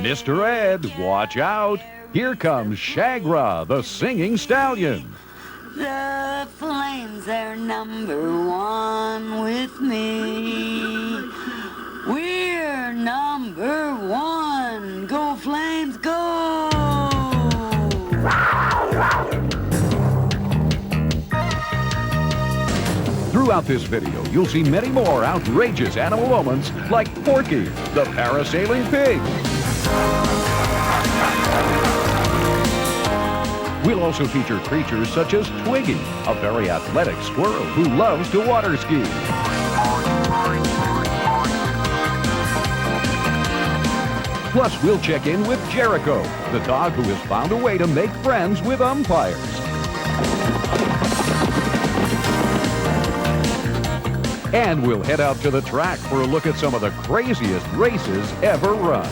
Mr. Ed, watch out. Here comes Shagra, the singing stallion. The flames are number one with me. We're number one. Go flames, go! Throughout this video, you'll see many more outrageous animal moments like Porky, the parasailing pig. We'll also feature creatures such as Twiggy, a very athletic squirrel who loves to water ski. Plus, we'll check in with Jericho, the dog who has found a way to make friends with umpires. And we'll head out to the track for a look at some of the craziest races ever run.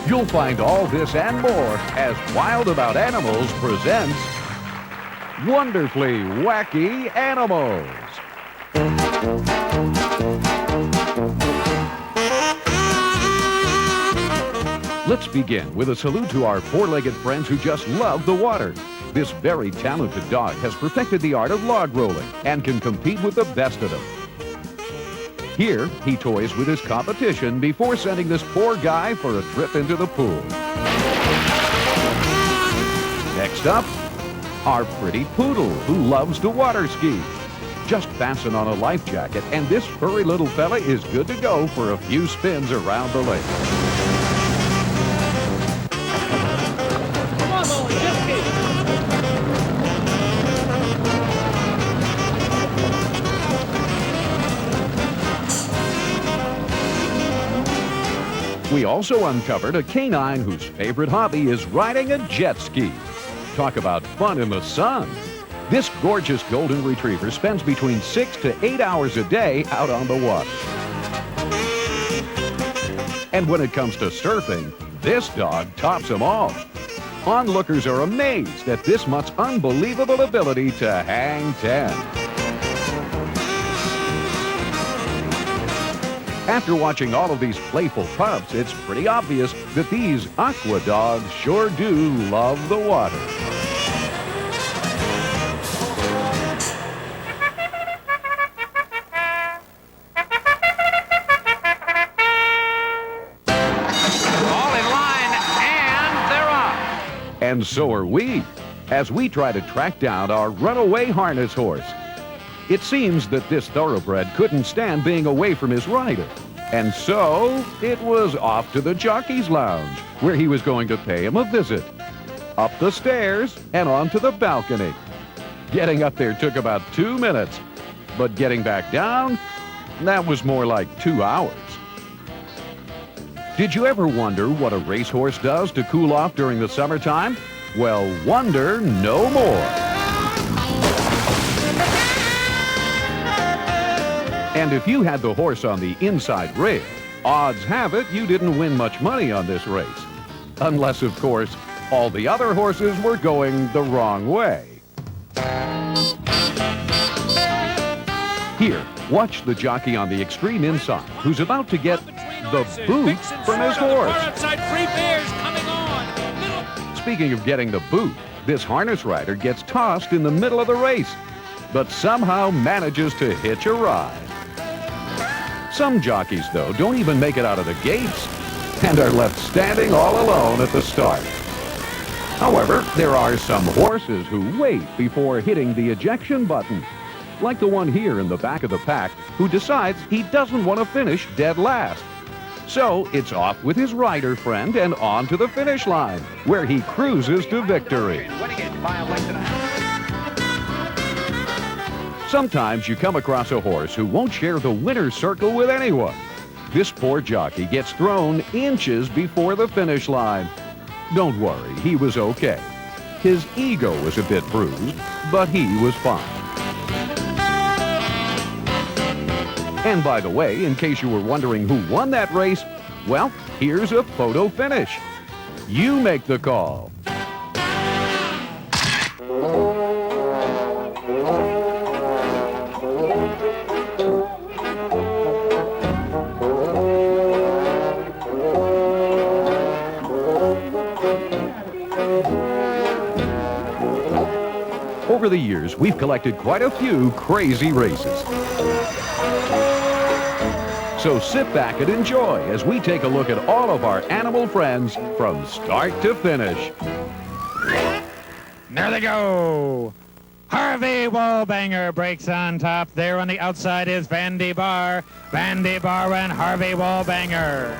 You'll find all this and more as Wild About Animals presents Wonderfully Wacky Animals. Let's begin with a salute to our four-legged friends who just love the water. This very talented dog has perfected the art of log rolling and can compete with the best of them. Here, he toys with his competition before sending this poor guy for a trip into the pool. Next up, our pretty poodle who loves to water ski. Just fasten on a life jacket and this furry little fella is good to go for a few spins around the lake. Come on, Molly, just keep. We also uncovered a canine whose favorite hobby is riding a jet ski. Talk about fun in the sun. This gorgeous golden retriever spends between 6 to 8 hours a day out on the water. And when it comes to surfing, this dog tops them all. Onlookers are amazed at this mutt's unbelievable ability to hang 10. After watching all of these playful pups, it's pretty obvious that these aqua dogs sure do love the water. All in line, and they're off. And so are we, as we try to track down our runaway harness horse. It seems that this thoroughbred couldn't stand being away from his rider. And so, it was off to the jockey's lounge, where he was going to pay him a visit. Up the stairs and onto the balcony. Getting up there took about 2 minutes, but getting back down, that was more like 2 hours. Did you ever wonder what a racehorse does to cool off during the summertime? Well, wonder no more. And if you had the horse on the inside rail, odds have it you didn't win much money on this race. Unless, of course, all the other horses were going the wrong way. Here, watch the jockey on the extreme inside who's about to get the boot from his horse. Speaking of getting the boot, this harness rider gets tossed in the middle of the race, but somehow manages to hitch a ride. Some jockeys, though, don't even make it out of the gates and are left standing all alone at the start. However, there are some horses who wait before hitting the ejection button, like the one here in the back of the pack who decides he doesn't want to finish dead last. So it's off with his rider friend and on to the finish line, where he cruises to victory. Sometimes you come across a horse who won't share the winner's circle with anyone. This poor jockey gets thrown inches before the finish line. Don't worry, he was okay. His ego was a bit bruised, but he was fine. And by the way, in case you were wondering who won that race, well, here's a photo finish. You make the call. we've collected quite a few crazy races. So sit back and enjoy as we take a look at all of our animal friends from start to finish. There they go. Harvey Wallbanger breaks on top. There on the outside is Vandy Barr. Vandy Barr and Harvey Wallbanger.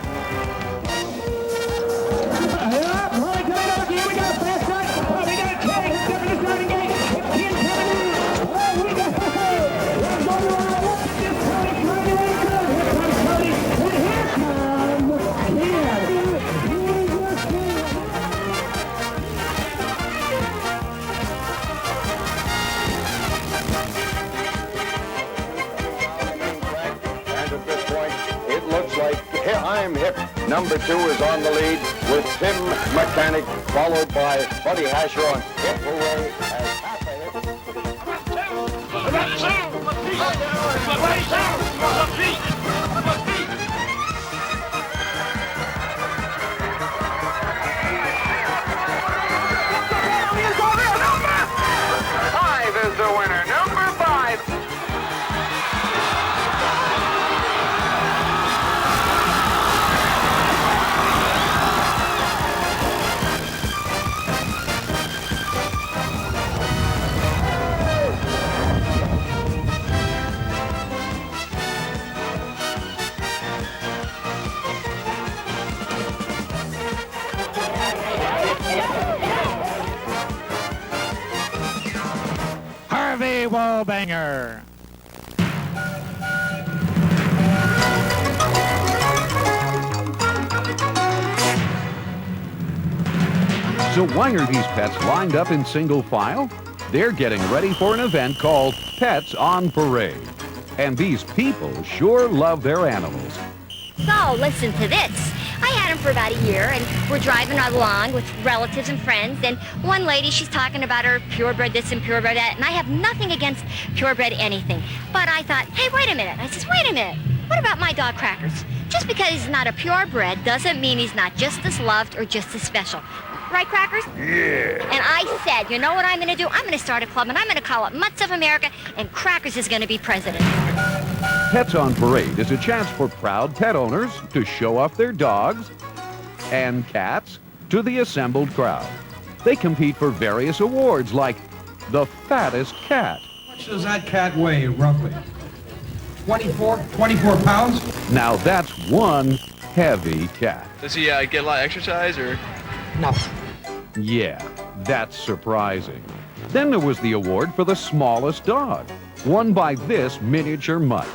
I'm hip. Number 2 is on the lead with Tim Mechanic, followed by Buddy Hasher on hip hooray as half a hip. Five is the winner. Number 5. Harvey Wallbanger. So why are these pets lined up in single file? They're getting ready for an event called Pets on Parade. And these people sure love their animals. So, listen to this. I had him for about a year, and we're driving along with relatives and friends, and one lady, she's talking about her purebred this and purebred that, and I have nothing against purebred anything. But I thought, hey, wait a minute. I says, wait a minute. What about my dog Crackers? Just because he's not a purebred doesn't mean he's not just as loved or just as special. Right, Crackers? Yeah. And I said, you know what I'm going to do? I'm going to start a club, and I'm going to call it Mutts of America, and Crackers is going to be president. Pets on Parade is a chance for proud pet owners to show off their dogs and cats to the assembled crowd. They compete for various awards like the fattest cat. How much does that cat weigh, roughly? 24 pounds? Now that's one heavy cat. Does he get a lot of exercise or? No. Yeah, that's surprising. Then there was the award for the smallest dog, won by this miniature mutt.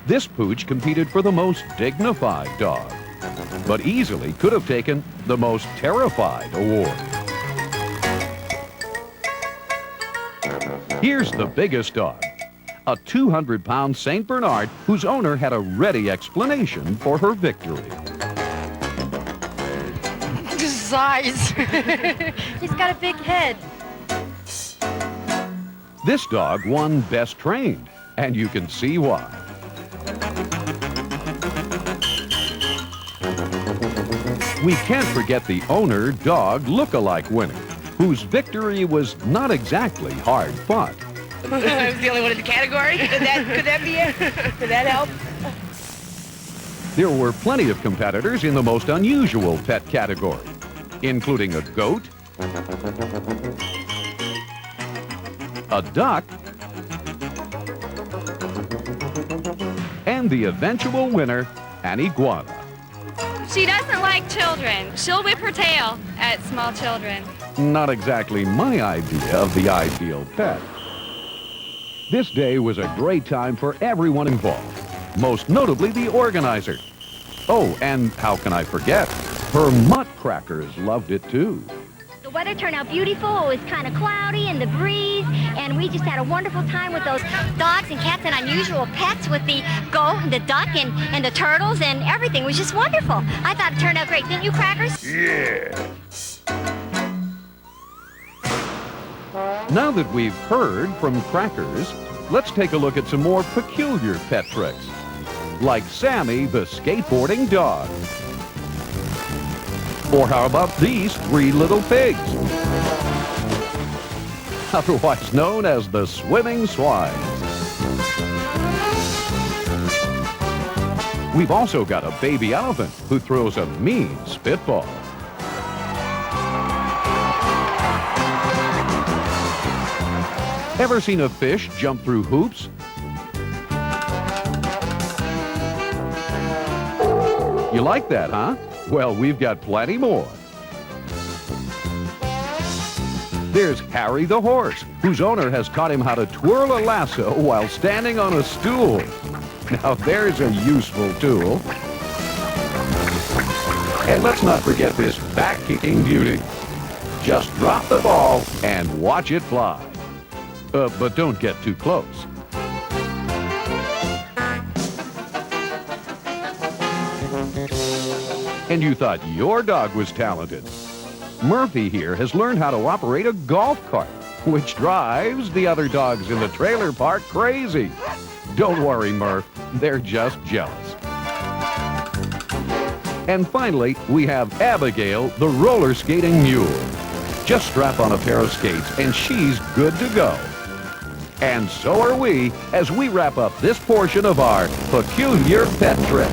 This pooch competed for the most dignified dog, but easily could have taken the most terrified award. Here's the biggest dog, a 200-pound St. Bernard whose owner had a ready explanation for her victory. Size. He's got a big head. This dog won Best Trained, and you can see why. We can't forget the owner-dog look-alike winner, whose victory was not exactly hard fought. I was the only one in the category. Could that be it? Could that help? There were plenty of competitors in the most unusual pet category, including a goat, a duck, and the eventual winner, an iguana. She doesn't like children. She'll whip her tail at small children. Not exactly my idea of the ideal pet. This day was a great time for everyone involved, most notably the organizer. Oh, and how can I forget? Her mutt Crackers loved it too. The weather turned out beautiful. It was kind of cloudy and the breeze, and we just had a wonderful time with those dogs and cats and unusual pets with the goat and the duck and the turtles, and everything was just wonderful. I thought it turned out great. Didn't you, Crackers? Yeah. Now that we've heard from Crackers, let's take a look at some more peculiar pet tricks, like Sammy the skateboarding dog. Or how about these three little pigs? otherwise known as the swimming swine. We've also got a baby elephant who throws a mean spitball. Ever seen a fish jump through hoops? You like that, huh? Well, we've got plenty more. There's Harry the horse, whose owner has taught him how to twirl a lasso while standing on a stool. Now there's a useful tool. And let's not forget this back-kicking beauty. Just drop the ball and watch it fly. But don't get too close. And you thought your dog was talented. Murphy here has learned how to operate a golf cart, which drives the other dogs in the trailer park crazy. Don't worry, Murph. They're just jealous. And finally, we have Abigail, the roller skating mule. Just strap on a pair of skates and she's good to go. And so are we as we wrap up this portion of our peculiar pet trips.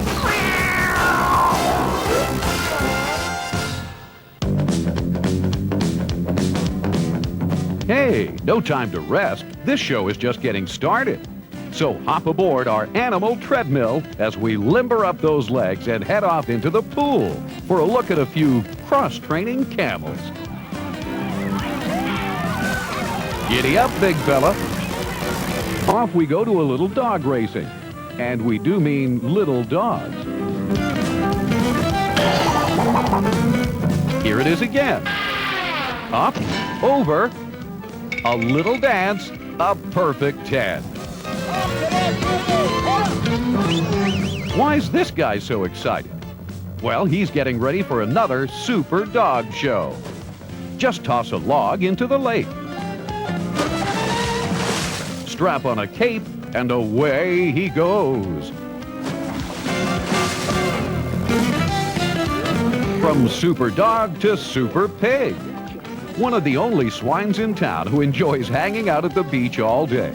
Hey, no time to rest. This show is just getting started. So hop aboard our animal treadmill as we limber up those legs and head off into the pool for a look at a few cross-training camels. Giddy up, big fella. Off we go to a little dog racing. And we do mean little dogs. Here it is again. Up, over, a little dance, a perfect 10. Why's this guy so excited? Well, he's getting ready for another super dog show. Just toss a log into the lake. Strap on a cape, and away he goes. From super dog to super pig. One of the only swines in town who enjoys hanging out at the beach all day.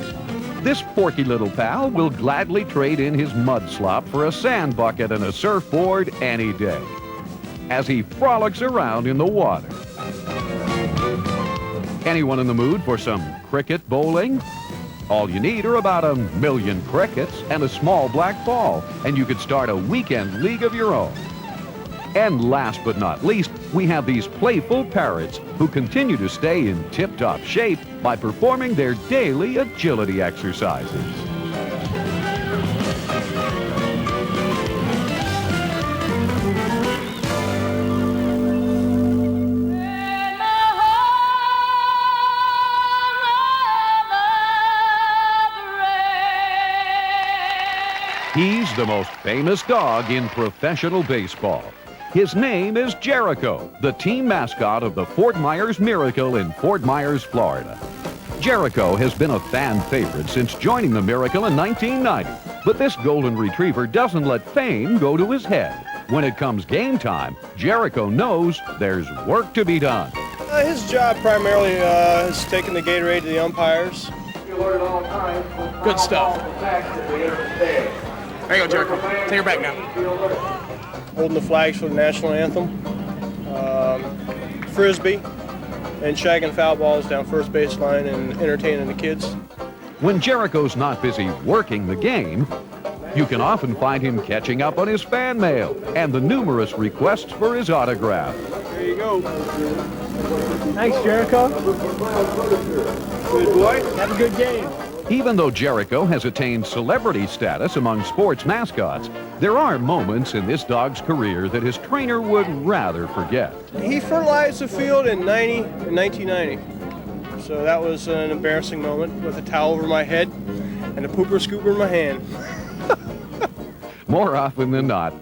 This porky little pal will gladly trade in his mud slop for a sand bucket and a surfboard any day, as he frolics around in the water. Anyone in the mood for some cricket bowling? All you need are about 1 million crickets and a small black ball, and you could start a weekend league of your own. And last but not least, we have these playful parrots who continue to stay in tip-top shape by performing their daily agility exercises. He's the most famous dog in professional baseball. His name is Jericho, the team mascot of the Fort Myers Miracle in Fort Myers, Florida. Jericho has been a fan favorite since joining the Miracle in 1990, but this golden retriever doesn't let fame go to his head. When it comes game time, Jericho knows there's work to be done. His job primarily is taking the Gatorade to the umpires. Good stuff. There you go, Jericho. Take her back now. Holding the flags for the national anthem, frisbee, and shagging foul balls down first baseline and entertaining the kids. When Jericho's not busy working the game, you can often find him catching up on his fan mail and the numerous requests for his autograph. There you go. Thanks, Jericho. Good boy. Have a good game. Even though Jericho has attained celebrity status among sports mascots, there are moments in this dog's career that his trainer would rather forget. He fertilized the field in 1990. So that was an embarrassing moment with a towel over my head and a pooper scooper in my hand. More often than not,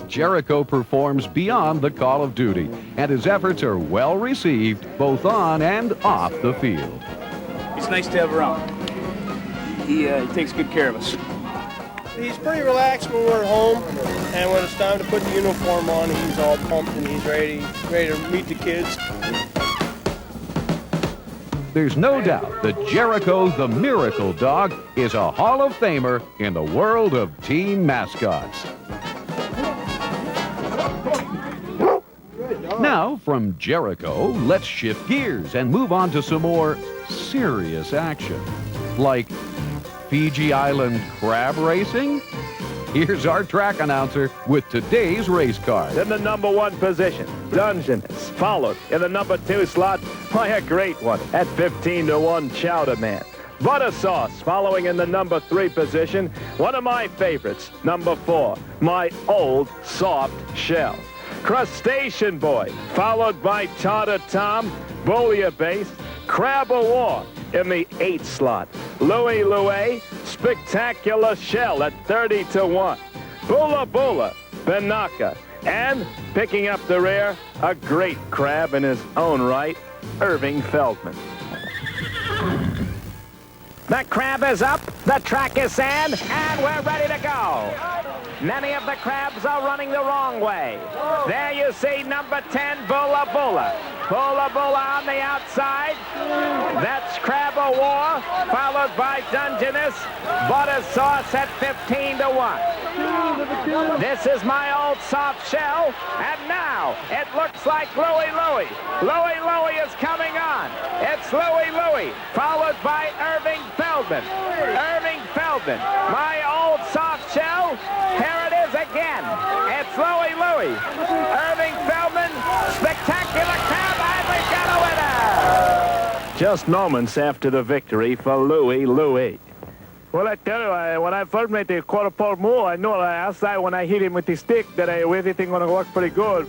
Jericho performs beyond the call of duty, and his efforts are well received both on and off the field. It's nice to have around. He takes good care of us. He's pretty relaxed when we're at home, and when it's time to put the uniform on, he's all pumped and he's ready to meet the kids. There's no doubt that Jericho the Miracle Dog is a Hall of Famer in the world of team mascots. Now, from Jericho, let's shift gears and move on to some more serious action, like Fiji Island crab racing. Here's our track announcer with today's race card. In the number 1 position, Dungeness, followed in the number 2 slot by a great one at 15-1, Chowder Man. Butter Sauce, following in the number 3 position, one of my favorites, number 4, my old soft shell. Crustacean Boy, followed by Tartar Tom, Bouillabase, Crab o' War in the 8th slot. Louie Louie, Spectacular Shell at 30-1. Bula Bula, Banaka, and picking up the rear, a great crab in his own right, Irving Feldman. The crab is up, the track is sand, and we're ready to go. Many of the crabs are running the wrong way. There you see number 10, Bula Bula. Bula Bula on the outside. That's Crab o' War, followed by Dungeness. Butter Sauce at 15-1. This is my old soft shell, and now it looks like Louie Louie. Louie Louie is coming on. It's Louie Louie, followed by Irving Feldman. Irving Feldman, my old soft shell. Here it is again. It's Louie Louie. Irving Feldman, Spectacular Crab, and we've got a winner. Just moments after the victory for Louie Louie. Well, I tell you, when I first made the quarter pole move, I knew outside when I hit him with the stick that everything going to work pretty good.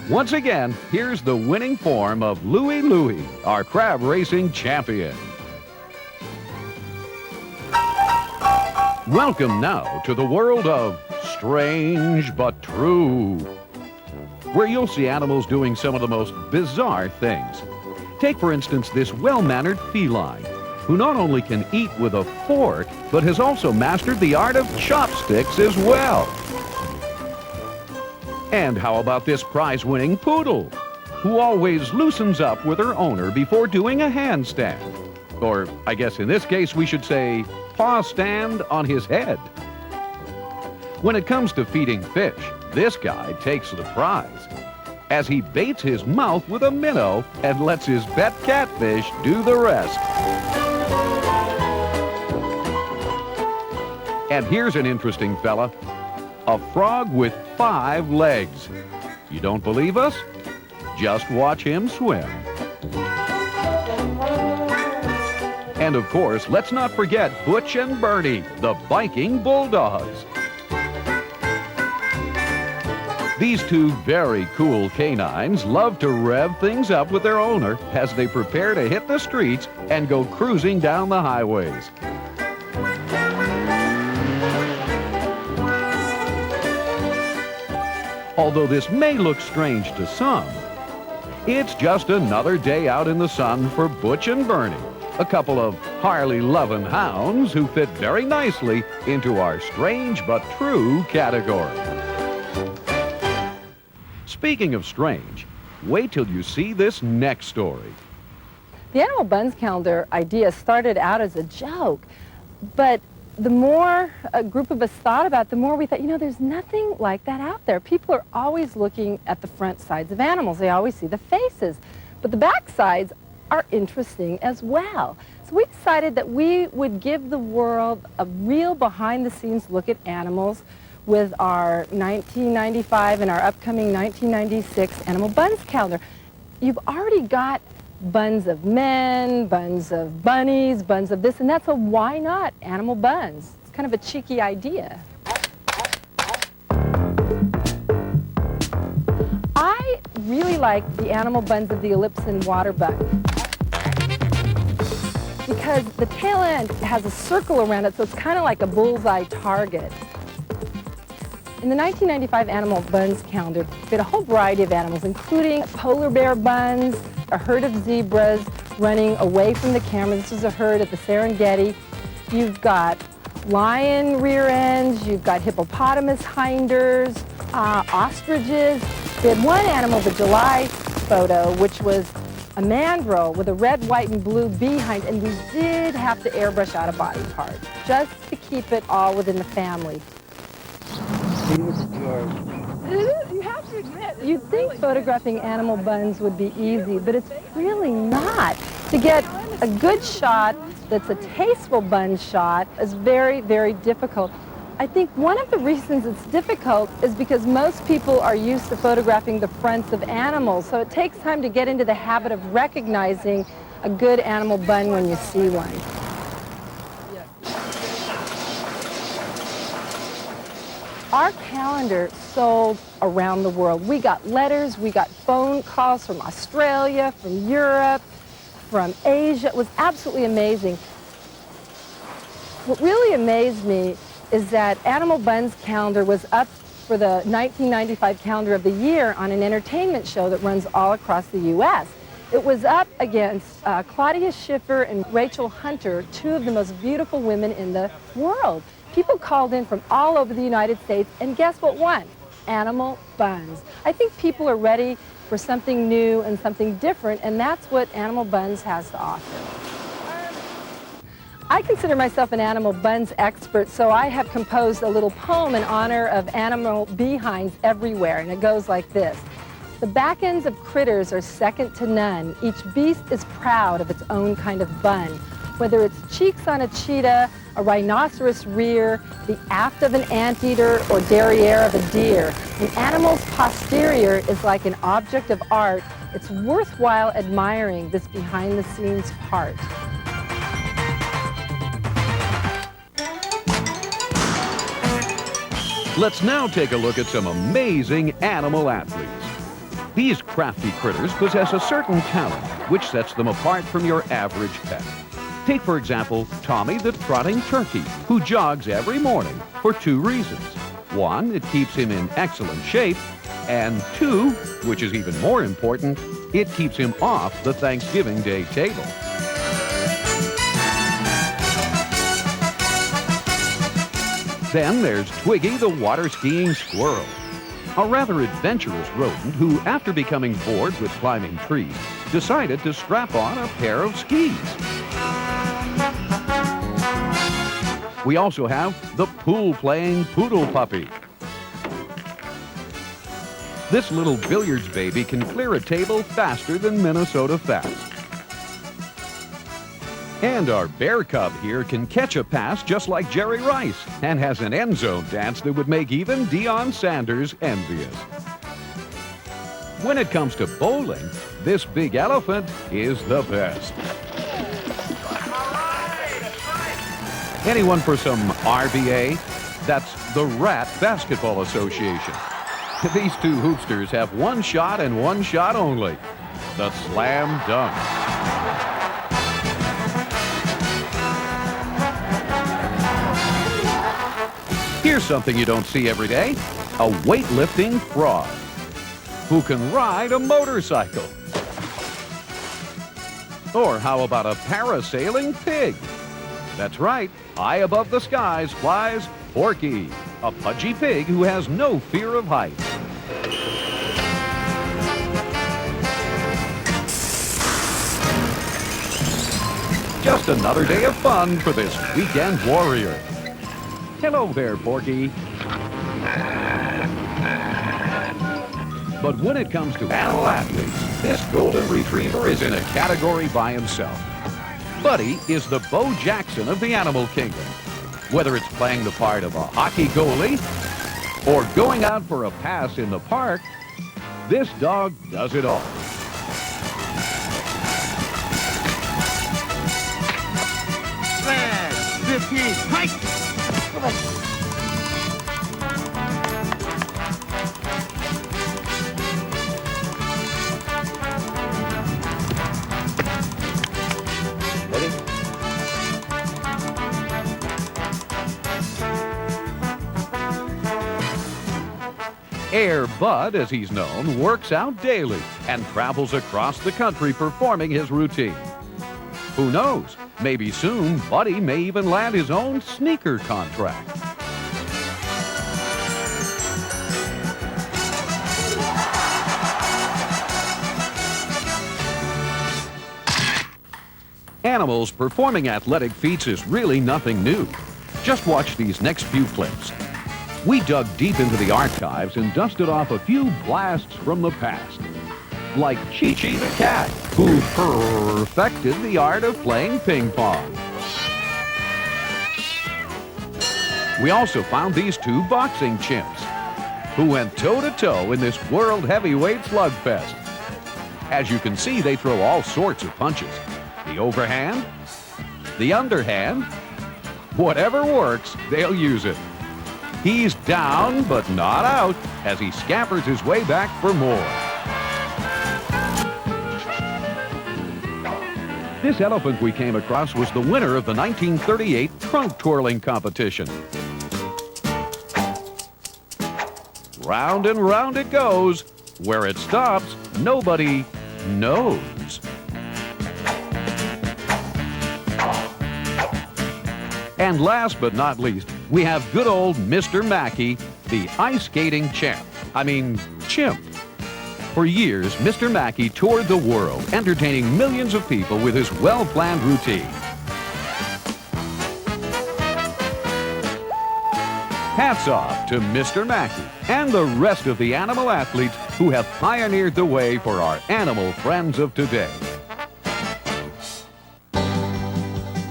Once again, here's the winning form of Louie Louie, our crab racing champion. Welcome now to the world of Strange But True, where you'll see animals doing some of the most bizarre things. Take, for instance, this well-mannered feline, who not only can eat with a fork, but has also mastered the art of chopsticks as well. And how about this prize-winning poodle, who always loosens up with her owner before doing a handstand? Or, I guess in this case, we should say, paw stand on his head. When it comes to feeding fish, this guy takes the prize, as he baits his mouth with a minnow and lets his pet catfish do the rest. And here's an interesting fella, a frog with 5 legs. You don't believe us? Just watch him swim. And of course, let's not forget Butch and Bernie, the biking bulldogs. These two very cool canines love to rev things up with their owner as they prepare to hit the streets and go cruising down the highways. Although this may look strange to some, it's just another day out in the sun for Butch and Bernie, a couple of Harley-loving hounds who fit very nicely into our strange but true category. Speaking of strange, wait till you see this next story. The Animal Buns Calendar idea started out as a joke, but the more a group of us thought about it, the more we thought, there's nothing like that out there. People are always looking at the front sides of animals. They always see the faces, but the back sides are interesting as well. So we decided that we would give the world a real behind-the-scenes look at animals with our 1995 and our upcoming 1996 Animal Buns Calendar. You've already got buns of men, buns of bunnies, buns of this and that, so why not animal buns? It's kind of a cheeky idea. I really like the animal buns of the Ellipsin water bun because the tail end has a circle around it, so it's kind of like a bullseye target. In the 1995 Animal Buns Calendar, fit a whole variety of animals, including polar bear buns, a herd of zebras running away from the camera. This is a herd at the Serengeti. You've got lion rear ends, you've got hippopotamus hinders, ostriches. We had one animal, the July photo, which was a mandrill with a red, white, and blue behind, and we did have to airbrush out a body part just to keep it all within the family. You have to admit, you'd think photographing animal buns would be easy, but it's really not. To get a good shot that's a tasteful bun shot is very, very difficult. I think one of the reasons it's difficult is because most people are used to photographing the fronts of animals, so it takes time to get into the habit of recognizing a good animal bun when you see one. Our calendar sold around the world. We got letters, we got phone calls from Australia, from Europe, from Asia. It was absolutely amazing. What really amazed me is that Animal Bun's calendar was up for the 1995 calendar of the year on an entertainment show that runs all across the U.S. It was up against Claudia Schiffer and Rachel Hunter, two of the most beautiful women in the world. People called in from all over the United States, and guess what won? Animal buns. I think people are ready for something new and something different, and that's what Animal Buns has to offer. I consider myself an animal buns expert, so I have composed a little poem in honor of animal behinds everywhere, and it goes like this. The back ends of critters are second to none. Each beast is proud of its own kind of bun. Whether it's cheeks on a cheetah, a rhinoceros rear, the aft of an anteater, or derriere of a deer, an animal's posterior is like an object of art. It's worthwhile admiring this behind-the-scenes part. Let's now take a look at some amazing animal athletes. These crafty critters possess a certain talent which sets them apart from your average pet. Take, for example, Tommy the trotting turkey, who jogs every morning for two reasons. One, it keeps him in excellent shape, and two, which is even more important, it keeps him off the Thanksgiving Day table. Then there's Twiggy the water-skiing squirrel, a rather adventurous rodent who, after becoming bored with climbing trees, decided to strap on a pair of skis. We also have the pool-playing poodle puppy. This little billiards baby can clear a table faster than Minnesota Fast. And our bear cub here can catch a pass just like Jerry Rice and has an end zone dance that would make even Deion Sanders envious. When it comes to bowling, this big elephant is the best. Anyone for some RBA? That's the Rat Basketball Association. These two hoopsters have one shot and one shot only. The slam dunk. Here's something you don't see every day. A weightlifting frog who can ride a motorcycle. Or how about a parasailing pig? That's right, high above the skies flies Porky, a pudgy pig who has no fear of heights. Just another day of fun for this weekend warrior. Hello there, Porky. But when it comes to animal athletes, this golden retriever is in a category by himself. Buddy is the Bo Jackson of the animal kingdom. Whether it's playing the part of a hockey goalie or going out for a pass in the park, this dog does it all. Flag, 15, hike! Air Bud, as he's known, works out daily and travels across the country performing his routine. Who knows? Maybe soon, Buddy may even land his own sneaker contract. Animals performing athletic feats is really nothing new. Just watch these next few clips. We dug deep into the archives and dusted off a few blasts from the past. Like Chi-Chi the cat, who perfected the art of playing ping pong. We also found these two boxing chimps who went toe-to-toe in this world heavyweight slugfest. As you can see, they throw all sorts of punches. The overhand, the underhand, whatever works, they'll use it. He's down, but not out, as he scampers his way back for more. This elephant we came across was the winner of the 1938 trunk twirling competition. Round and round it goes. Where it stops, nobody knows. And last but not least, we have good old Mr. Mackey, the ice skating chimp. For years, Mr. Mackey toured the world, entertaining millions of people with his well-planned routine. Hats off to Mr. Mackey and the rest of the animal athletes who have pioneered the way for our animal friends of today.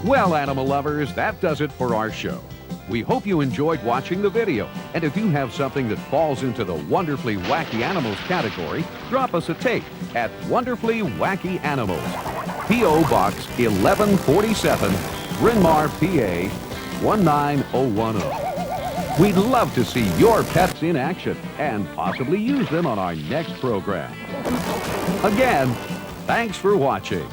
Well, animal lovers, that does it for our show. We hope you enjoyed watching the video. And if you have something that falls into the Wonderfully Wacky Animals category, drop us a tape at Wonderfully Wacky Animals, P.O. Box 1147, Bryn Mawr, PA 19010. We'd love to see your pets in action and possibly use them on our next program. Again, thanks for watching.